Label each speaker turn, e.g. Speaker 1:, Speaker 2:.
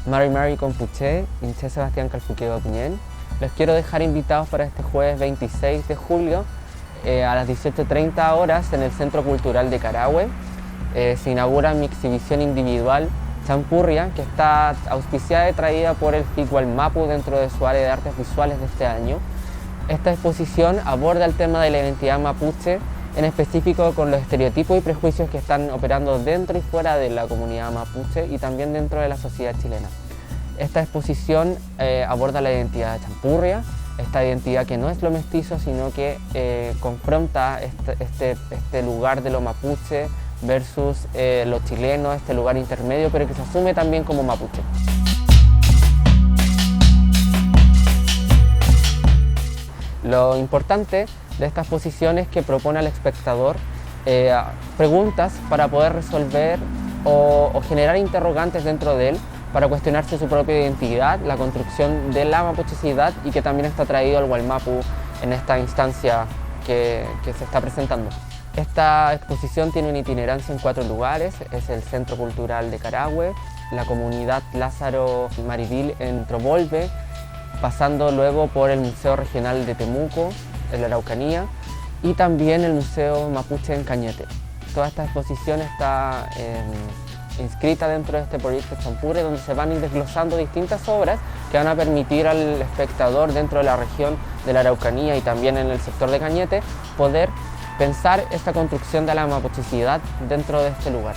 Speaker 1: Mari Mari Compuché, Inche Sebastián Calfuqueo Puñén. Los quiero dejar invitados para este jueves 26 de julio a las 18:30 horas en el Centro Cultural de Carahue. Se inaugura mi exhibición individual Champurria, que está auspiciada y traída por el FIC Mapu dentro de su área de artes visuales de este año. Esta exposición aborda el tema de la identidad mapuche, en específico con los estereotipos y prejuicios que están operando dentro y fuera de la comunidad mapuche y también dentro de la sociedad chilena. Esta exposición aborda la identidad champurria, esta identidad que no es lo mestizo, sino que confronta este lugar de lo mapuche versus lo chileno, este lugar intermedio, pero que se asume también como mapuche. Lo importante de esta exposición es que propone al espectador preguntas para poder resolver o generar interrogantes dentro de él para cuestionarse su propia identidad, la construcción de la mapuchesidad y que también está traído al Wallmapu en esta instancia que se está presentando. Esta exposición tiene una itinerancia en 4 lugares, es el Centro Cultural de Carahue, la comunidad Lázaro Marivil en Trovolve, pasando luego por el Museo Regional de Temuco, en la Araucanía, y también el Museo Mapuche en Cañete. Toda esta exposición está inscrita dentro de este proyecto Champurria, donde se van a ir desglosando distintas obras que van a permitir al espectador dentro de la región de la Araucanía y también en el sector de Cañete poder pensar esta construcción de la mapuchesidad dentro de este lugar.